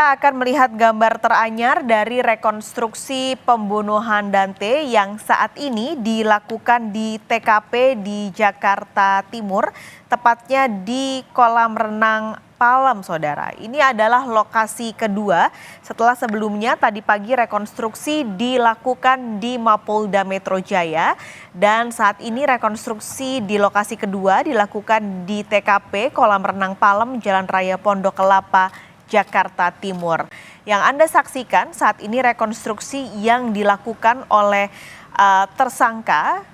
Kita akan melihat gambar teranyar dari rekonstruksi pembunuhan Dante yang saat ini dilakukan di TKP di Jakarta Timur, tepatnya di kolam renang Palem, saudara. Ini adalah lokasi kedua setelah sebelumnya tadi pagi rekonstruksi dilakukan di Mapolda Metro Jaya dan saat ini rekonstruksi di lokasi kedua dilakukan di TKP kolam renang Palem, Jalan Raya Pondok Kelapa, Jakarta Timur. Yang Anda saksikan saat ini rekonstruksi yang dilakukan oleh tersangka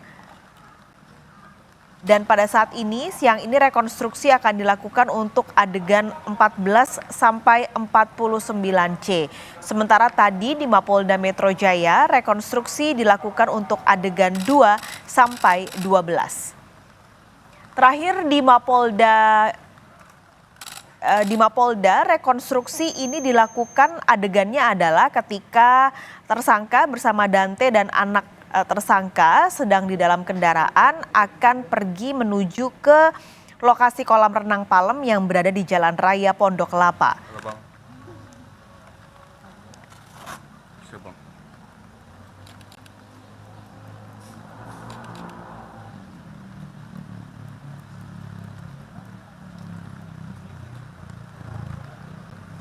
dan pada saat ini siang ini rekonstruksi akan dilakukan untuk adegan 14 sampai 49C. Sementara tadi di Mapolda Metro Jaya rekonstruksi dilakukan untuk adegan 2 sampai 12. Terakhir di Mapolda, rekonstruksi ini dilakukan adegannya adalah ketika tersangka bersama Dante dan anak tersangka sedang di dalam kendaraan akan pergi menuju ke lokasi kolam renang Palem yang berada di Jalan Raya Pondok Kelapa.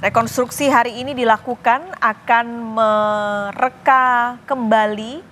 Rekonstruksi hari ini dilakukan akan mereka kembali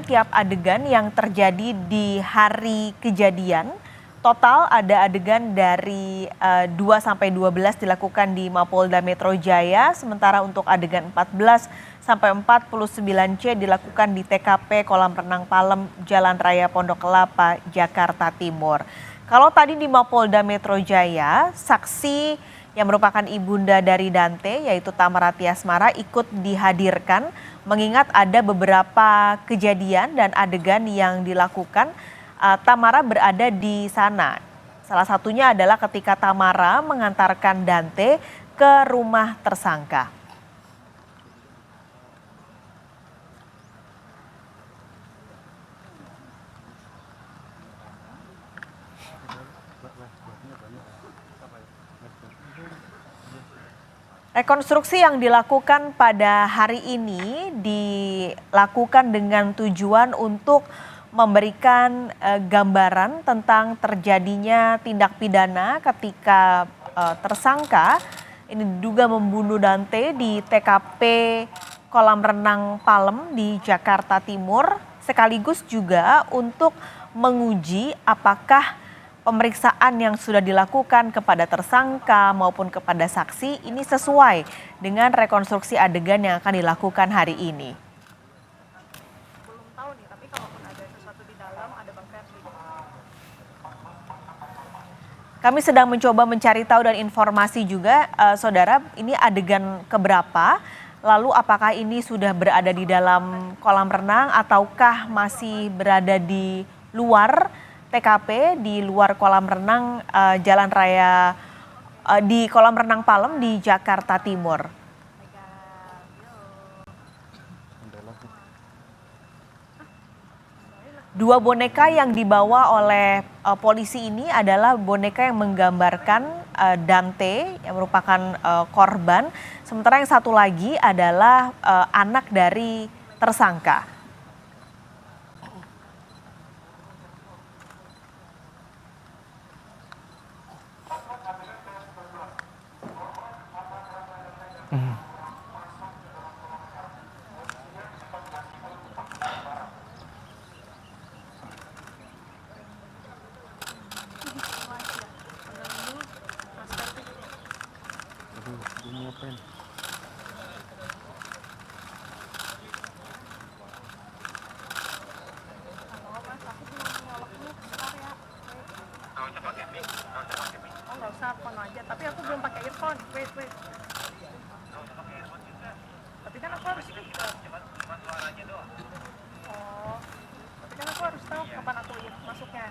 tiap adegan yang terjadi di hari kejadian. Total ada adegan dari 2 sampai 12 dilakukan di Mapolda Metro Jaya, sementara untuk adegan 14 sampai 49C dilakukan di TKP Kolam Renang Palem, Jalan Raya Pondok Kelapa, Jakarta Timur. Kalau tadi di Mapolda Metro Jaya, saksi yang merupakan ibunda dari Dante yaitu Tamara Tiasmara ikut dihadirkan mengingat ada beberapa kejadian dan adegan yang dilakukan. Tamara berada di sana. Salah satunya adalah ketika Tamara mengantarkan Dante ke rumah tersangka. Rekonstruksi yang dilakukan pada hari ini dilakukan dengan tujuan untuk memberikan gambaran tentang terjadinya tindak pidana ketika tersangka ini diduga membunuh Dante di TKP kolam renang Palem di Jakarta Timur, sekaligus juga untuk menguji apakah pemeriksaan yang sudah dilakukan kepada tersangka maupun kepada saksi ini sesuai dengan rekonstruksi adegan yang akan dilakukan hari ini. Belum tahu nih, tapi kalaupun ada sesuatu di dalam ada Bang Ferdi. Kami sedang mencoba mencari tahu dan informasi juga, saudara, ini adegan keberapa? Lalu apakah ini sudah berada di dalam kolam renang ataukah masih berada di luar TKP di luar kolam renang Jalan Raya di kolam renang Palem di Jakarta Timur. Dua boneka yang dibawa oleh polisi ini adalah boneka yang menggambarkan Dante yang merupakan korban, sementara yang satu lagi adalah anak dari tersangka. Nggak usah, phone aja. Tapi aku belum pakai earphone. Wait. Tapi kan aku harus tapi kan aku harus tahu kapan aku masuknya.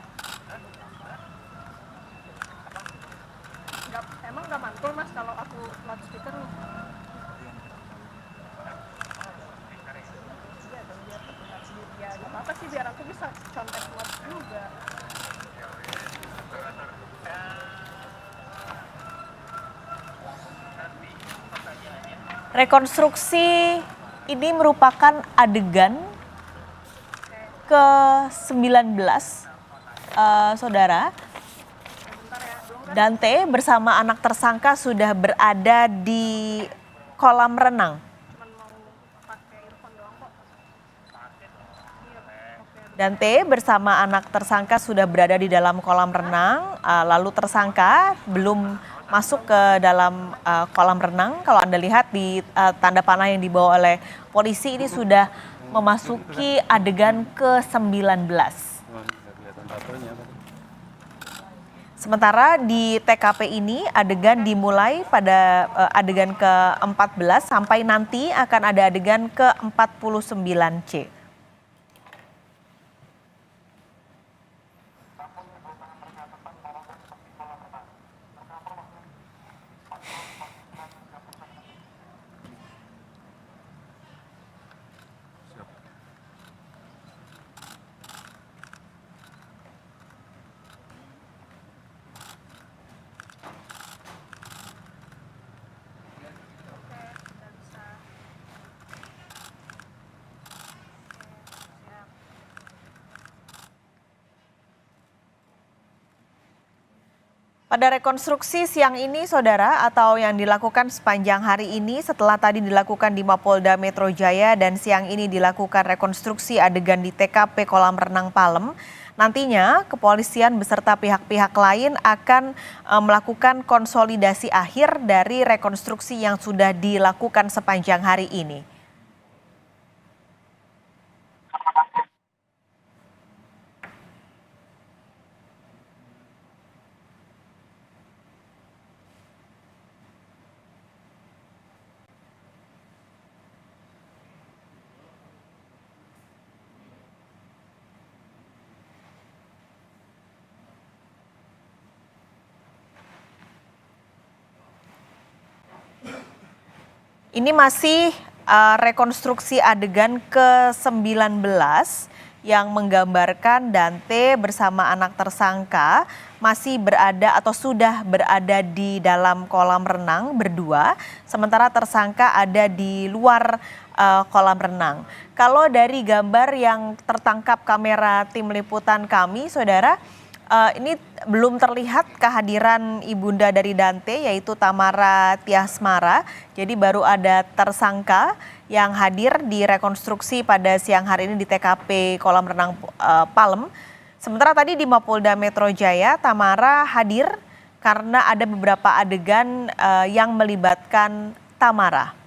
Emang nggak mantul mas kalau aku loudspeaker? Ya nggak apa-apa sih, biar aku bisa contek notes juga. Rekonstruksi ini merupakan adegan ke-19, saudara. Dante bersama anak tersangka sudah berada di kolam renang. Dante bersama anak tersangka sudah berada di dalam kolam renang, lalu tersangka belum masuk ke dalam kolam renang. Kalau Anda lihat di tanda panah yang dibawa oleh polisi ini sudah memasuki adegan ke-19. Sementara di TKP ini adegan dimulai pada adegan ke-14 sampai nanti akan ada adegan ke-49C. Pada rekonstruksi siang ini, saudara, atau yang dilakukan sepanjang hari ini setelah tadi dilakukan di Mapolda Metro Jaya dan siang ini dilakukan rekonstruksi adegan di TKP Kolam Renang Palem, nantinya kepolisian beserta pihak-pihak lain akan melakukan konsolidasi akhir dari rekonstruksi yang sudah dilakukan sepanjang hari ini. Ini masih rekonstruksi adegan ke-19 yang menggambarkan Dante bersama anak tersangka masih berada atau sudah berada di dalam kolam renang berdua, sementara tersangka ada di luar kolam renang. Kalau dari gambar yang tertangkap kamera tim liputan kami, saudara, ini belum terlihat kehadiran ibunda dari Dante yaitu Tamara Tiasmara. Jadi baru ada tersangka yang hadir di rekonstruksi pada siang hari ini di TKP Kolam Renang Palem. Sementara tadi di Mapolda Metro Jaya, Tamara hadir karena ada beberapa adegan yang melibatkan Tamara.